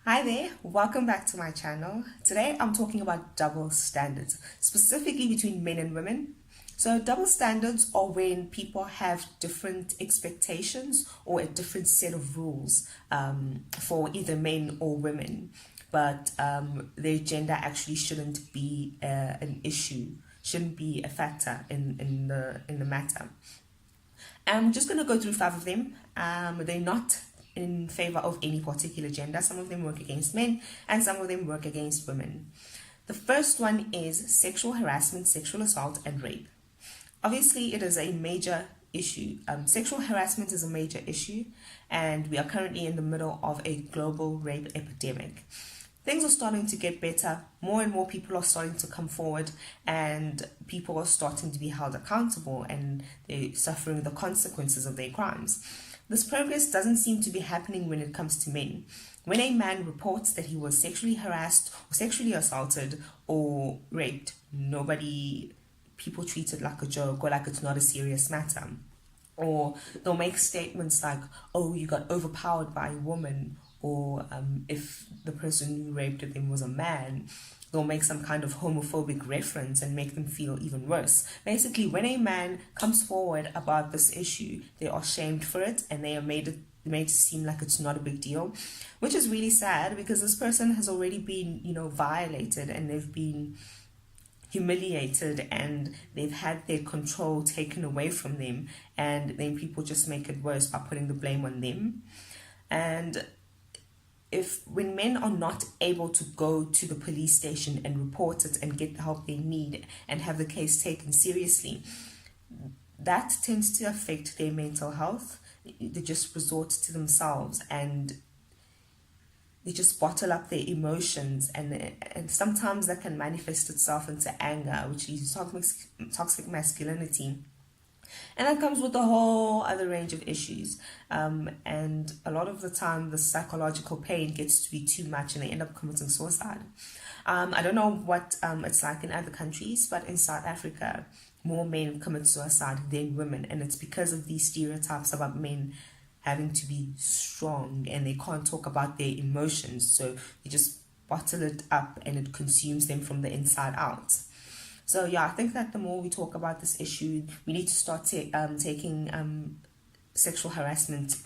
Hi there, welcome back to my channel. Today I'm talking about double standards, specifically between men and women. So double standards are when people have different expectations or a different set of rules for either men or women, but their gender actually shouldn't be an issue, shouldn't be a factor in the matter. I'm just going to go through five of them. They're not in favor of any particular gender. Some of them work against men and some of them work against women. The first one is sexual harassment, sexual assault, and rape. Obviously, it is a major issue. Sexual harassment is a major issue, and we are currently in the middle of a global rape epidemic. Things are starting to get better. More and more people are starting to come forward, and people are starting to be held accountable, and they're suffering the consequences of their crimes. This progress doesn't seem to be happening when it comes to men. When a man reports that he was sexually harassed or sexually assaulted or raped, people treat it like a joke or like it's not a serious matter. Or they'll make statements like, oh, you got overpowered by a woman, or if the person who raped them was a man, they'll make some kind of homophobic reference and make them feel even worse. Basically, when a man comes forward about this issue, they are shamed for it and they are made to seem like it's not a big deal, which is really sad because this person has already been, violated, and they've been humiliated and they've had their control taken away from them, and then people just make it worse by putting the blame on them. And when men are not able to go to the police station and report it and get the help they need and have the case taken seriously, that tends to affect their mental health. They just resort to themselves and they just bottle up their emotions, and sometimes that can manifest itself into anger, which is toxic masculinity. And that comes with a whole other range of issues. And a lot of the time, the psychological pain gets to be too much and they end up committing suicide. I don't know what it's like in other countries, but in South Africa, more men commit suicide than women. And it's because of these stereotypes about men having to be strong and they can't talk about their emotions. So they just bottle it up and it consumes them from the inside out. So yeah, I think that the more we talk about this issue, we need to start taking sexual harassment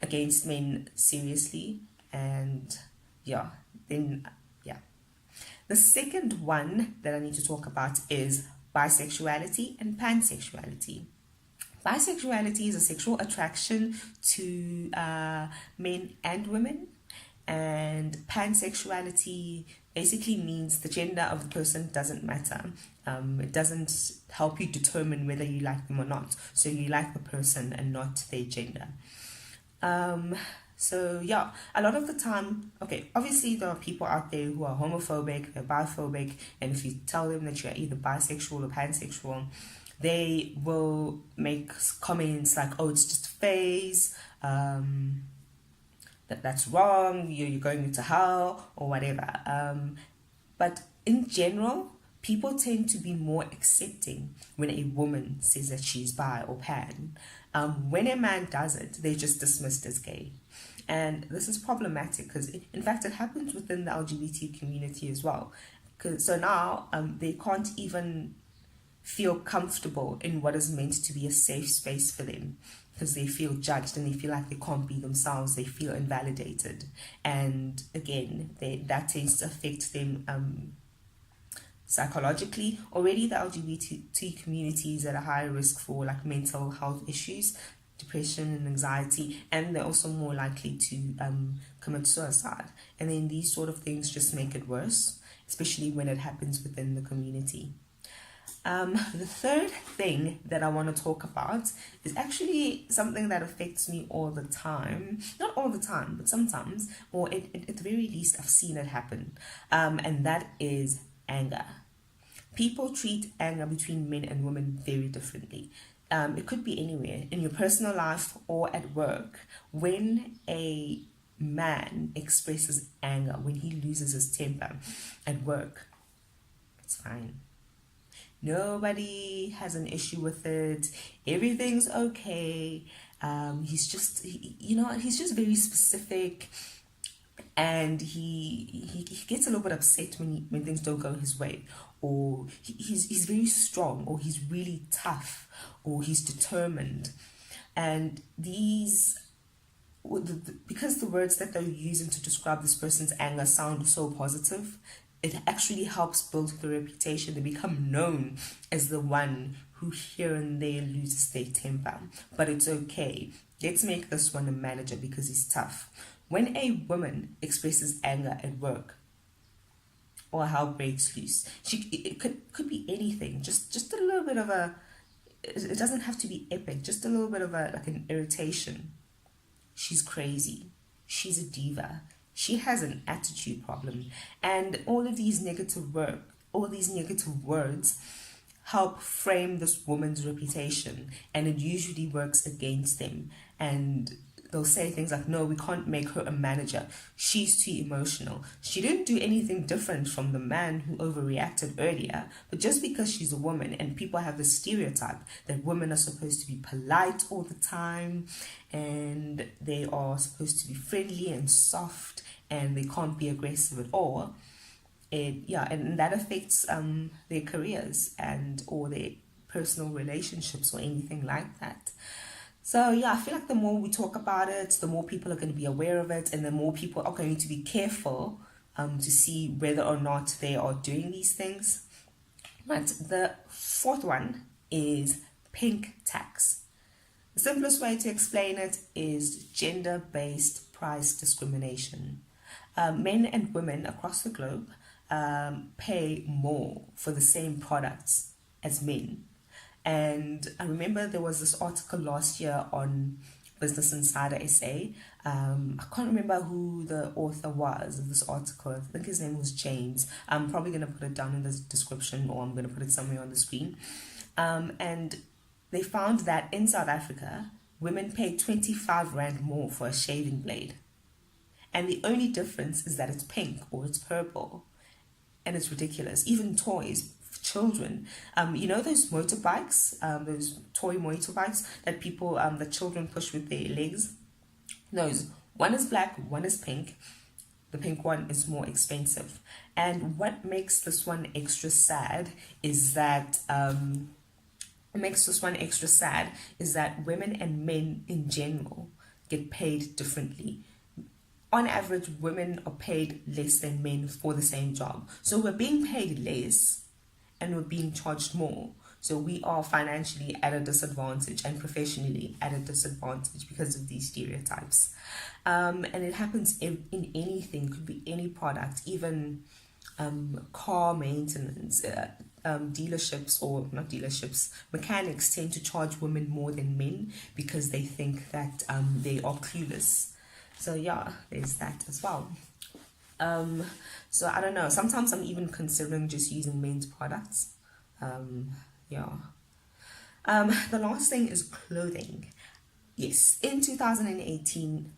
against men seriously. And yeah, the second one that I need to talk about is bisexuality and pansexuality. Bisexuality is a sexual attraction to men and women, and pansexuality basically means the gender of the person doesn't matter. It doesn't help you determine whether you like them or not. So you like the person and not their gender. So yeah, a lot of the time, okay, obviously there are people out there who are homophobic, they're biphobic, and if you tell them that you're either bisexual or pansexual, they will make comments like, oh, it's just a phase, that's wrong, you're going into hell, or whatever. But in general, people tend to be more accepting when a woman says that she's bi or pan. When a man does it, they're just dismissed as gay. And this is problematic because, in fact, it happens within the LGBT community as well. So now they can't even feel comfortable in what is meant to be a safe space for them because they feel judged and they feel like they can't be themselves. They feel invalidated. And again, that tends to affect them psychologically. Already the LGBT community is at a higher risk for like mental health issues, depression and anxiety, and they're also more likely to commit suicide. And then these sort of things just make it worse, especially when it happens within the community. The third thing that I want to talk about is actually something that affects me all the time. Not all the time, but sometimes, or at the very least, I've seen it happen. And that is anger. People treat anger between men and women very differently. It could be anywhere, in your personal life or at work. When a man expresses anger, when he loses his temper at work, it's fine. Nobody has an issue with it. Everything's okay. He's just very specific. and he gets a little bit upset when things don't go his way, or he's very strong, or he's really tough, or he's determined. And these, because the words that they're using to describe this person's anger sound so positive, it actually helps build the reputation. They become known as the one who here and there loses their temper. But it's okay. Let's make this one a manager because he's tough. When a woman expresses anger at work, or how breaks loose, it could be anything. Just a little bit of a. It doesn't have to be epic. Just a little bit of an irritation. She's crazy. She's a diva. She has an attitude problem, and all these negative words help frame this woman's reputation, and it usually works against them. And they'll say things like, no, we can't make her a manager. She's too emotional. She didn't do anything different from the man who overreacted earlier, but just because she's a woman, and people have the stereotype that women are supposed to be polite all the time, and they are supposed to be friendly and soft, and they can't be aggressive at all. And that affects their careers and or their personal relationships or anything like that. So I feel like the more we talk about it, the more people are going to be aware of it, and the more people are going to be careful to see whether or not they are doing these things. But the fourth one is pink tax. The simplest way to explain it is gender-based price discrimination. Men and women across the globe pay more for the same products as men. And I remember there was this article last year on Business Insider SA. I can't remember who the author was of this article. I think his name was James. I'm probably going to put it down in the description, or I'm going to put it somewhere on the screen. And they found that in South Africa, women pay 25 Rand more for a shaving blade. And the only difference is that it's pink or it's purple. And it's ridiculous. Even toys, children, those motorbikes, those toy motorbikes that that children push with their legs. Those, one is black, one is pink. The pink one is more expensive. And what makes this one extra sad is that women and men in general get paid differently. On average, women are paid less than men for the same job. So we're being paid less and we're being charged more. So we are financially at a disadvantage and professionally at a disadvantage because of these stereotypes. And it happens in anything, could be any product, even car maintenance, dealerships, or not dealerships, mechanics tend to charge women more than men because they think that they are clueless. So there's that as well. So I don't know. Sometimes I'm even considering just using men's products. The last thing is clothing. Yes, in 2019,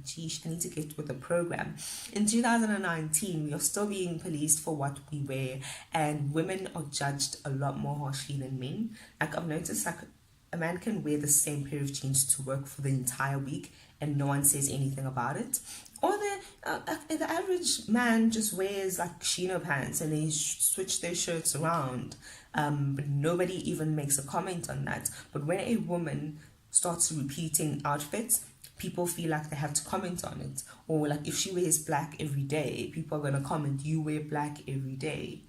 geez, I need to get with the program. In 2019, we are still being policed for what we wear, and women are judged a lot more harshly than men. Like I've noticed, like a man can wear the same pair of jeans to work for the entire week and no one says anything about it. Or the average man just wears like chino pants and they switch their shirts around, but nobody even makes a comment on that. But when a woman starts repeating outfits, people feel like they have to comment on it. Or like if she wears black every day, people are going to comment, you wear black every day.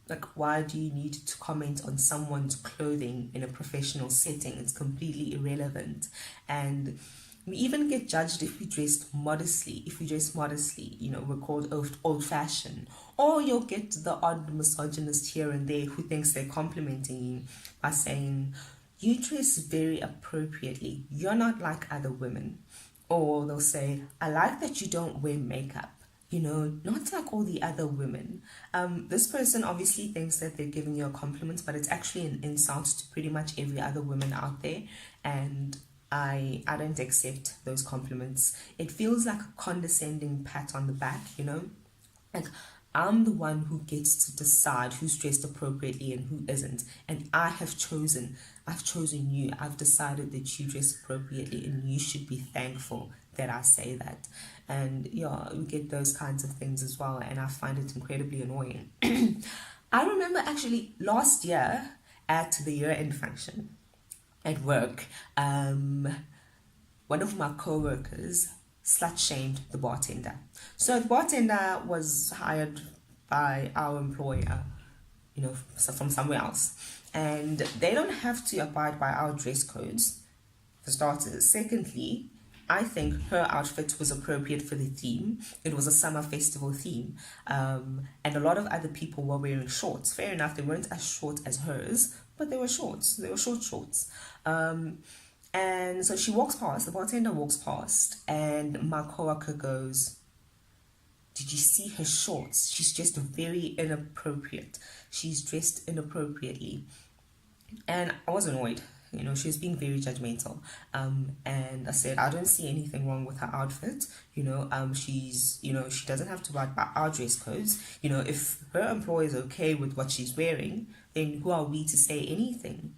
Like, why do you need to comment on someone's clothing in a professional setting? It's completely irrelevant. And we even get judged if we dress modestly. We're called old-fashioned. Or you'll get the odd misogynist here and there who thinks they're complimenting you by saying, you dress very appropriately. You're not like other women. Or they'll say, I like that you don't wear makeup. Not like all the other women. This person obviously thinks that they're giving you a compliment, but it's actually an insult to pretty much every other woman out there. And I don't accept those compliments. It feels like a condescending pat on the back, Like, I'm the one who gets to decide who's dressed appropriately and who isn't. And I have chosen. I've chosen you. I've decided that you dress appropriately, and you should be thankful that I say that. And yeah, we get those kinds of things as well, and I find it incredibly annoying. I remember actually last year at the year-end function at work, one of my co-workers slut-shamed the bartender. So the bartender was hired by our employer, so from somewhere else. And they don't have to abide by our dress codes, for starters. Secondly, I think her outfit was appropriate for the theme. It was a summer festival theme. And a lot of other people were wearing shorts. Fair enough, they weren't as short as hers, but they were shorts. They were short shorts. And so she walks past, the bartender walks past, and my coworker goes, "Did you see her shorts? She's just very inappropriate. She's dressed inappropriately." And I was annoyed. She was being very judgmental. And I said, I don't see anything wrong with her outfit. She doesn't have to abide by our dress codes. If her employer is okay with what she's wearing, then who are we to say anything?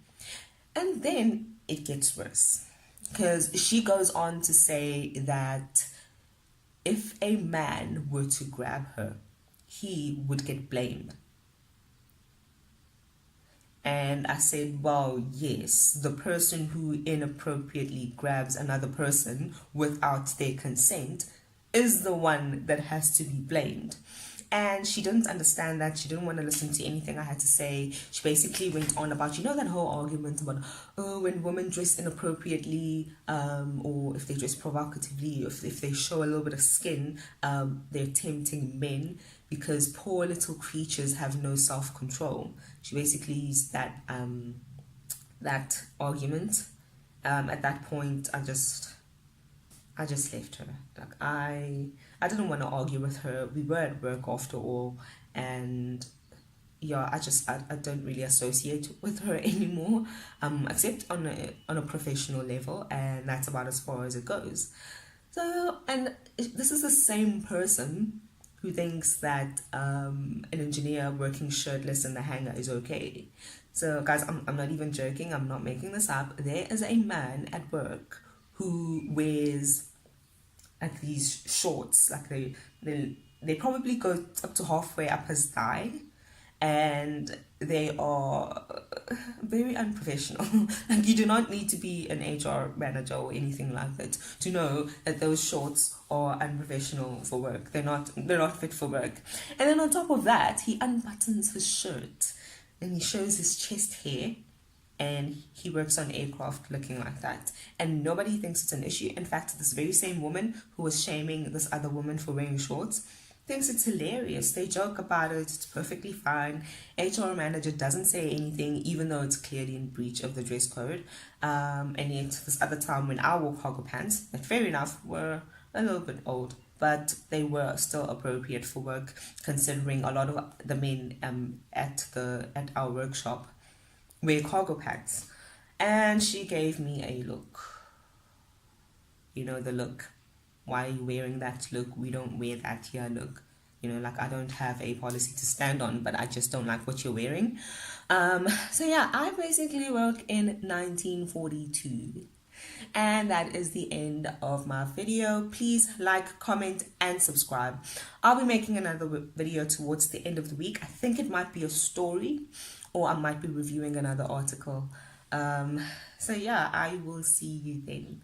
And then it gets worse, because she goes on to say that if a man were to grab her, he would get blamed. And I said, well, yes, the person who inappropriately grabs another person without their consent is the one that has to be blamed. And she didn't understand that. She didn't want to listen to anything I had to say. She basically went on about, that whole argument about, when women dress inappropriately, or if they dress provocatively, if they show a little bit of skin, they're tempting men, because poor little creatures have no self-control. She basically used that argument. At that point, I just left her. Like, I didn't want to argue with her. We were at work after all, and yeah, I don't really associate with her anymore, except on a professional level, and that's about as far as it goes. So, and this is the same person who thinks that an engineer working shirtless in the hangar is okay. So guys, I'm not even joking. I'm not making this up. There is a man at work who wears like these shorts, like they probably go up to halfway up his thigh, and they are very unprofessional. Like, you do not need to be an HR manager or anything like that to know that those shorts are unprofessional for work. They're not fit for work. And then on top of that, he unbuttons his shirt and he shows his chest hair, and he works on aircraft looking like that, and nobody thinks it's an issue. In fact, this very same woman who was shaming this other woman for wearing shorts thinks it's hilarious. They joke about it. It's perfectly fine. HR manager doesn't say anything, even though it's clearly in breach of the dress code. And yet this other time when I wore cargo pants, that fair enough were a little bit old, but they were still appropriate for work, considering a lot of the men at our workshop wear cargo pants. And she gave me a look. The look. Why are you wearing that look? We don't wear that here look. Like, I don't have a policy to stand on, but I just don't like what you're wearing. So yeah, I basically work in 1942. And that is the end of my video. Please like, comment, and subscribe. I'll be making another video towards the end of the week. I think it might be a story, or I might be reviewing another article. So yeah, I will see you then.